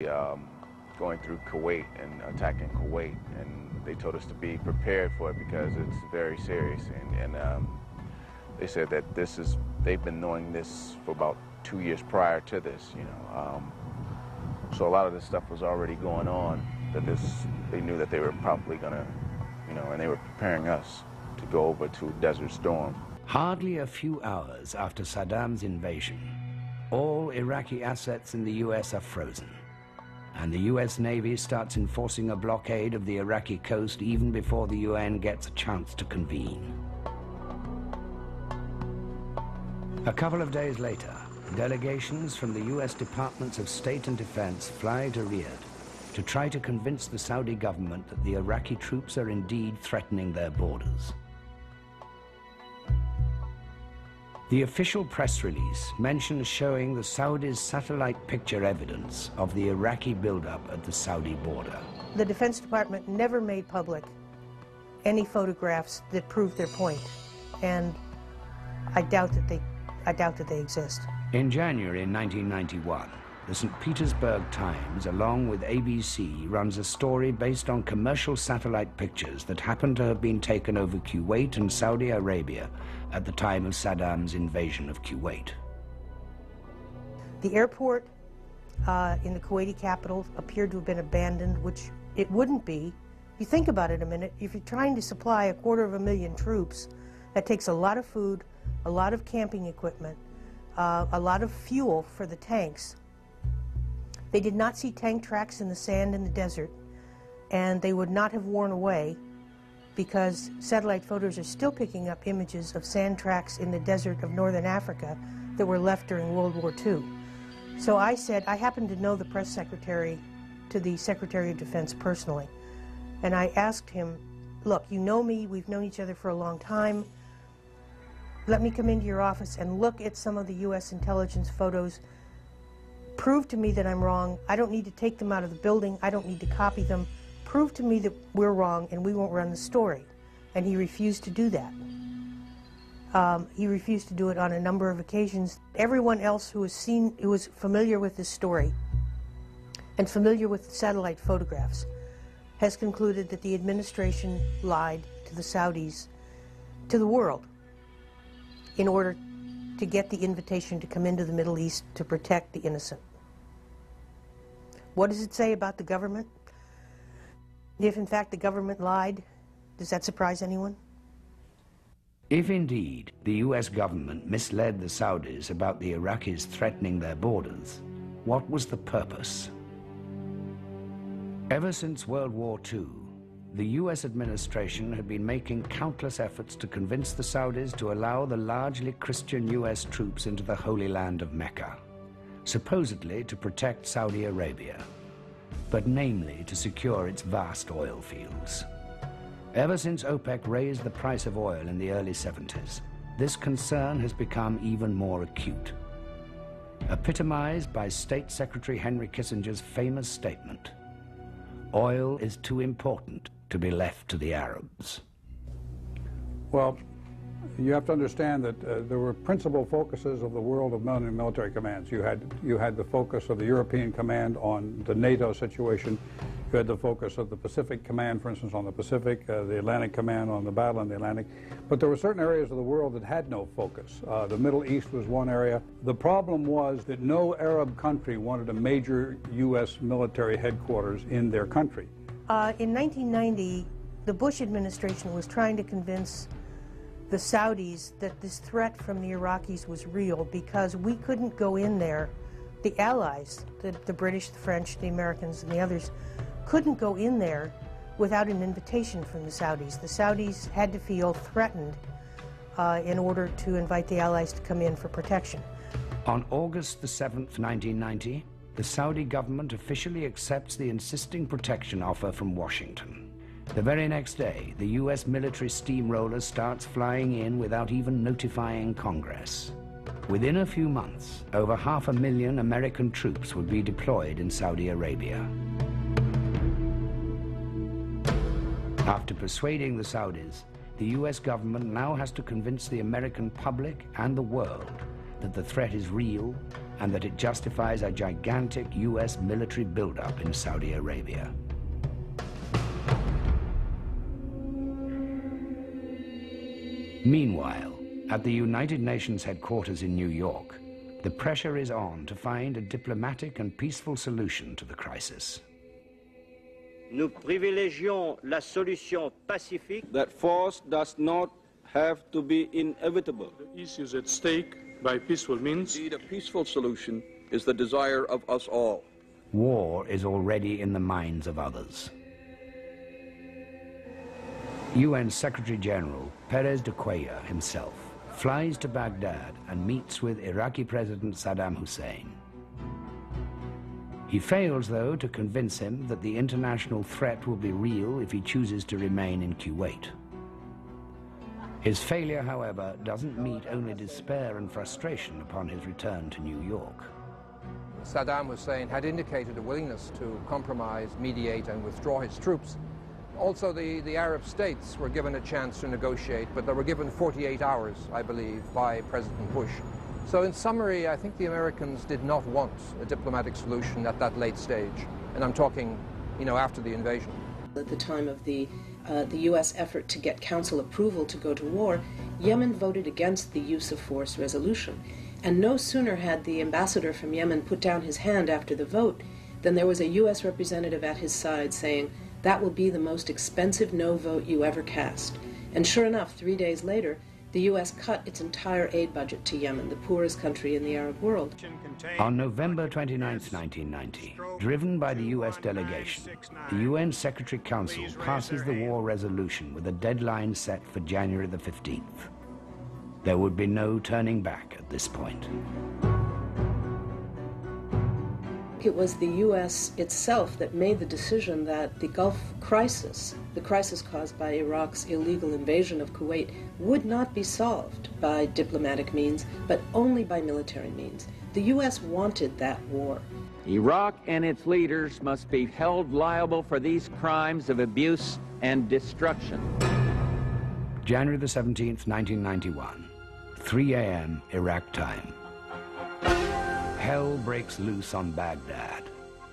going through Kuwait and attacking Kuwait, and they told us to be prepared for it because it's very serious. And they said that they've been knowing this for about 2 years prior to this, you know. So a lot of this stuff was already going on. They knew that they were probably gonna, you know, and they were preparing us to go over to Desert Storm. Hardly a few hours after Saddam's invasion, all Iraqi assets in the US are frozen, and the US Navy starts enforcing a blockade of the Iraqi coast even before the UN gets a chance to convene. A couple of days later, delegations from the US Departments of State and Defense fly to Riyadh to try to convince the Saudi government that the Iraqi troops are indeed threatening their borders. The official press release mentions showing the Saudis' satellite picture evidence of the Iraqi buildup at the Saudi border. The Defense Department never made public any photographs that proved their point, and I doubt that they exist. In January 1991, the St. Petersburg Times, along with ABC, runs a story based on commercial satellite pictures that happen to have been taken over Kuwait and Saudi Arabia at the time of Saddam's invasion of Kuwait. The airport in the Kuwaiti capital appeared to have been abandoned, which it wouldn't be. You think about it a minute, if you're trying to supply 250,000 troops, that takes a lot of food, a lot of camping equipment, a lot of fuel for the tanks. They did not see tank tracks in the sand in the desert, and they would not have worn away because satellite photos are still picking up images of sand tracks in the desert of northern Africa that were left during World War II. So I said, I happen to know the press secretary to the Secretary of Defense personally, and I asked him, look, you know me, we've known each other for a long time, let me come into your office and look at some of the U.S. intelligence photos. Prove to me that I'm wrong. I don't need to take them out of the building. I don't need to copy them. Prove to me that we're wrong and we won't run the story. And he refused to do that. He refused to do it on a number of occasions. Everyone else who was familiar with this story and familiar with the satellite photographs has concluded that the administration lied to the Saudis, to the world, in order to get the invitation to come into the Middle East to protect the innocent. What does it say about the government? If in fact the government lied, does that surprise anyone? If indeed the US government misled the Saudis about the Iraqis threatening their borders, what was the purpose? Ever since World War II, the US administration had been making countless efforts to convince the Saudis to allow the largely Christian US troops into the Holy Land of Mecca, supposedly to protect Saudi Arabia, but namely to secure its vast oil fields. Ever since OPEC raised the price of oil in the early 70s, this concern has become even more acute, epitomized by State Secretary Henry Kissinger's famous statement, "Oil is too important to be left to the Arabs." Well, you have to understand that there were principal focuses of the world of military commands. You had the focus of the European Command on the NATO situation. You had the focus of the Pacific Command, for instance, on the Pacific, the Atlantic Command on the battle in the Atlantic. But there were certain areas of the world that had no focus. The Middle East was one area. The problem was that no Arab country wanted a major U.S. military headquarters in their country. In 1990, the Bush administration was trying to convince the Saudis that this threat from the Iraqis was real because we couldn't go in there. The allies, the British, the French, the Americans, and the others, couldn't go in there without an invitation from the Saudis. The Saudis had to feel threatened in order to invite the allies to come in for protection. On August the 7th, 1990, the Saudi government officially accepts the insisting protection offer from Washington. The very next day, the US military steamroller starts flying in without even notifying Congress. Within a few months, over 500,000 American troops would be deployed in Saudi Arabia. After persuading the Saudis, the US government now has to convince the American public and the world that the threat is real and that it justifies a gigantic US military buildup in Saudi Arabia. Meanwhile, at the United Nations headquarters in New York, the pressure is on to find a diplomatic and peaceful solution to the crisis. Nous privilégions la solution pacifique. That force does not have to be inevitable. The issues at stake by peaceful means. Indeed, a peaceful solution is the desire of us all. War is already in the minds of others. UN Secretary General Perez de Cuellar himself flies to Baghdad and meets with Iraqi President Saddam Hussein. He fails, though, to convince him that the international threat will be real if he chooses to remain in Kuwait. His failure, however, doesn't meet only despair and frustration upon his return to New York. Saddam Hussein had indicated a willingness to compromise, mediate, and withdraw his troops. Also, the Arab states were given a chance to negotiate, but they were given 48 hours, I believe, by President Bush. So in summary, I think the Americans did not want a diplomatic solution at that late stage. And I'm talking, after the invasion. At the time of the U.S. effort to get council approval to go to war, Yemen voted against the use of force resolution. And no sooner had the ambassador from Yemen put down his hand after the vote than there was a U.S. representative at his side saying, "That will be the most expensive no vote you ever cast." And sure enough, 3 days later, the U.S. cut its entire aid budget to Yemen, the poorest country in the Arab world. On November 29, 1990, driven by the U.S. delegation, the UN Secretary Council passes the war resolution with a deadline set for January the 15th. There would be no turning back at this point. It was the U.S. itself that made the decision that the Gulf crisis, the crisis caused by Iraq's illegal invasion of Kuwait, would not be solved by diplomatic means, but only by military means. The U.S. wanted that war. Iraq and its leaders must be held liable for these crimes of abuse and destruction. January the 17th, 1991, 3 a.m. Iraq time. Hell breaks loose on Baghdad.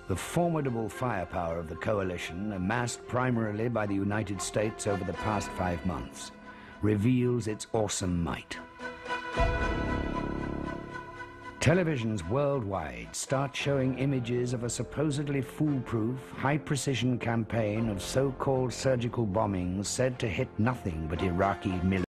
The formidable firepower of the coalition, amassed primarily by the United States over the past 5 months, reveals its awesome might. Televisions worldwide start showing images of a supposedly foolproof, high-precision campaign of so-called surgical bombings said to hit nothing but Iraqi military.